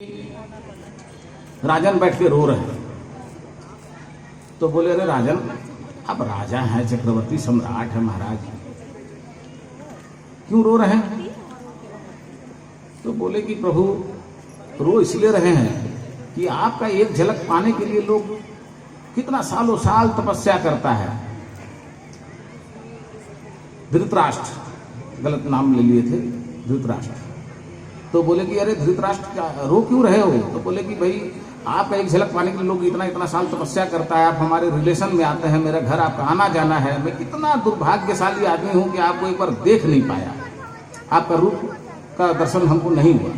राजन बैठ के रो रहे हैं। तो बोले, अरे राजन, आप राजा हैं, चक्रवर्ती सम्राट है महाराज, क्यों रो रहे हैं? तो बोले कि प्रभु, रो इसलिए रहे हैं कि आपका एक झलक पाने के लिए लोग कितना सालों साल तपस्या करता है। धृतराष्ट्र, गलत नाम ले लिए थे, धृतराष्ट्र। तो बोले कि अरे धृतराष्ट्र, रो क्यों रहे हो? तो बोले कि भाई, आपका एक झलक पाने के लिए लोग इतना इतना साल तपस्या करता है, आप हमारे रिलेशन में आते हैं, मेरा घर आपका आना जाना है, मैं कितना दुर्भाग्यशाली आदमी हूं कि आपको एक बार देख नहीं पाया, आपका रूप का दर्शन हमको नहीं हुआ।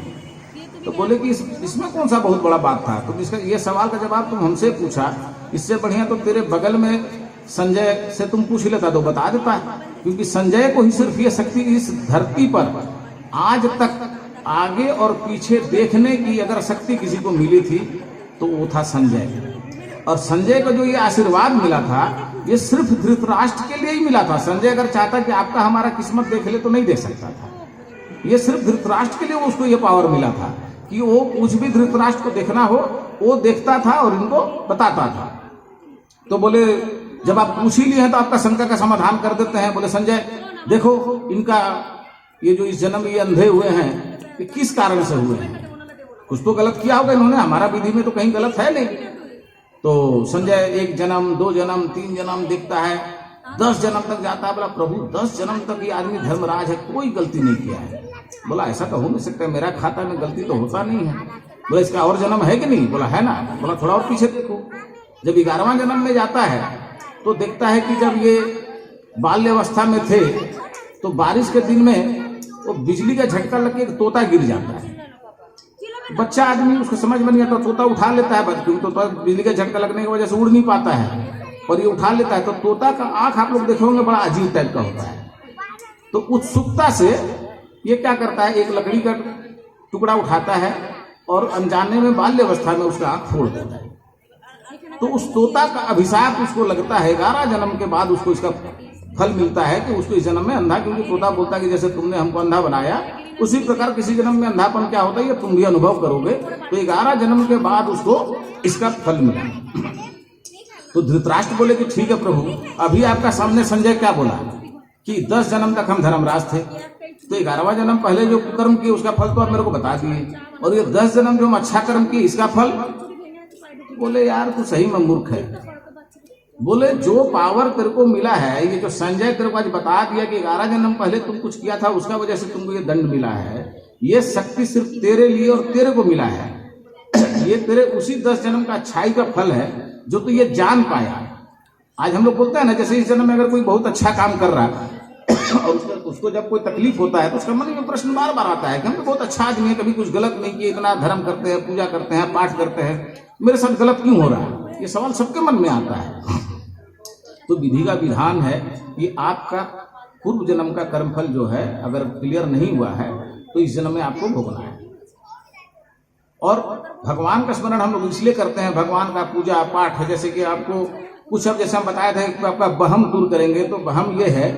तो बोले कि इसमें कौन सा बहुत बड़ा बात था? तो इसका ये सवाल का जवाब तुम हमसे पूछा, इससे बढ़िया तो तेरे बगल में संजय से तुम पूछ लेता तो बता देता, क्योंकि संजय को ही सिर्फ ये शक्ति इस धरती पर आज तक आगे और पीछे देखने की अगर शक्ति किसी को मिली थी तो वो था संजय। और संजय को जो ये आशीर्वाद मिला था, ये सिर्फ धृतराष्ट्र के लिए ही मिला था। संजय अगर चाहता कि आपका हमारा किस्मत देख ले तो नहीं देख सकता था। ये सिर्फ धृतराष्ट्र के लिए उसको ये पावर मिला था कि वो कुछ भी धृतराष्ट्र को देखना हो वो देखता था और इनको बताता था। तो बोले, जब आप पूछ ही लिए हैं तो आपका शंका का समाधान कर देते हैं। बोले, संजय देखो, इनका ये जो इस जन्म ये अंधे हुए हैं, कि किस कारण से हुए हैं? कुछ तो गलत किया होगा इन्होंने, हमारा विधि में तो कहीं गलत है नहीं। तो संजय 1 जन्म, 2 जन्म, 3 जन्म देखता है, 10 जन्म तक जाता है। बोला, प्रभु 10 जन्म तक ये आदमी धर्मराज है, कोई गलती नहीं किया है। बोला, ऐसा तो हो नहीं सकता, मेरा खाता में गलती तो होता नहीं है। बोला, इसका और जन्म है कि नहीं? बोला, है ना। बोला, थोड़ा और पीछे देखो। जब 11वां जन्म में जाता है तो देखता है कि जब ये बाल्यावस्था में थे तो बारिश के दिन में वो बिजली का झटका लग के एक तोता गिर जाता है। बच्चा आदमी, उसको समझ में नहीं आता, तोता उठा लेता है, क्योंकि तोता बिजली का झटका लगने की वजह से उड़ नहीं पाता है, और ये उठा लेता है। तो तोता का आंख आप लोग देखे होंगे, बड़ा अजीब टाइप का होता है। तो उत्सुकता से ये क्या करता है, एक लकड़ी का टुकड़ा उठाता है और अनजाने में बाल्यावस्था में उसका आंख फोड़ देता है। तो उस तोता का अभिशाप उसको लगता है, 11 जन्म के बाद उसको इसका फल मिलता है कि उसको इस जन्म में अंधा, क्योंकि तोता बोलता है कि जैसे तुमने हमको अंधा बनाया उसी प्रकार किसी जन्म में अंधापन क्या होता है ये तुम भी अनुभव करोगे। तो 11 जन्म के बाद उसको इसका फल मिला। तो धृतराष्ट्र बोले कि ठीक है प्रभु, अभी आपका सामने संजय क्या बोला कि 10 जन्म तक हम धर्मराज थे, तो 11वां जन्म पहले जो कर्म किए उसका फल तो आप मेरे को बता दिए, और ये 10 जन्म जो हम अच्छा कर्म किए इसका फल। बोले, यार तू सही में मूर्ख है। बोले, जो पावर तेरे को मिला है, ये जो संजय तेरे को आज बता दिया कि 11 जन्म पहले तुम कुछ किया था, उसका वजह से तुमको ये दंड मिला है, ये शक्ति सिर्फ तेरे लिए और तेरे को मिला है। ये तेरे उसी 10 जन्म का अच्छाई का फल है जो तू ये जान पाया। आज हम लोग बोलते हैं ना, जैसे इस जन्म में अगर कोई बहुत अच्छा काम कर रहा है और उसको जब कोई तकलीफ होता है तो उसका मन में प्रश्न बार बार आता है कि हम तो बहुत अच्छा आदमी है, कभी कुछ गलत नहीं किए, इतना धर्म करते हैं, पूजा करते हैं, पाठ करते हैं, मेरे साथ गलत क्यों हो रहा है? ये सवाल सबके मन में आता है। तो विधि का विधान है कि आपका पूर्व जन्म का कर्मफल जो है अगर क्लियर नहीं हुआ है तो इस जन्म में आपको भोगना है। और भगवान का स्मरण हम लोग इसलिए करते हैं, भगवान का पूजा पाठ है। जैसे कि आपको कुछ अब जैसे हम बताए थे कि आपका वहम दूर करेंगे, तो वहम ये है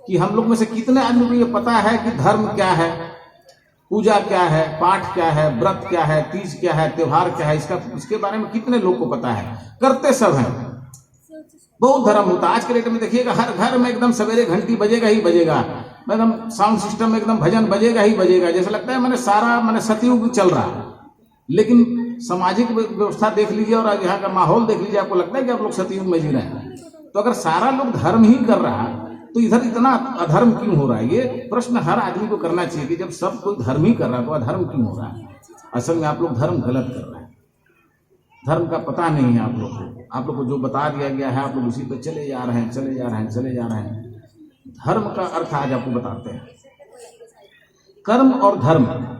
कि हम लोग में से कितने आदमी को ये पता है कि धर्म क्या है, पूजा क्या है, पाठ क्या है, व्रत क्या है, तीज क्या है, त्योहार क्या है, इसके बारे में कितने लोग को पता है? करते सब हैं। बहुत धर्म होता है आज के डेट में। देखिएगा हर घर में एकदम सवेरे घंटी बजेगा ही बजेगा, एकदम साउंड सिस्टम में एकदम भजन बजेगा ही बजेगा, जैसे लगता है मैंने सतयुग चल रहा है। लेकिन सामाजिक व्यवस्था देख लीजिए और यहाँ का माहौल देख लीजिए, आपको लगता है कि आप लोग सतयुग में जी रहे हैं। तो अगर सारा लोग धर्म ही कर रहा है तो इधर इतना अधर्म क्यों हो रहा है? ये प्रश्न हर आदमी को करना चाहिए कि जब सब कोई धर्म ही कर रहा है तो अधर्म क्यों हो रहा है? असल में आप लोग धर्म गलत कर रहे हैं, धर्म का पता नहीं है आप लोग को। आप लोग को जो बता दिया गया है आप लोग उसी पे चले जा रहे हैं, चले जा रहे हैं, चले जा रहे हैं। धर्म का अर्थ आज आपको बताते हैं, कर्म और धर्म।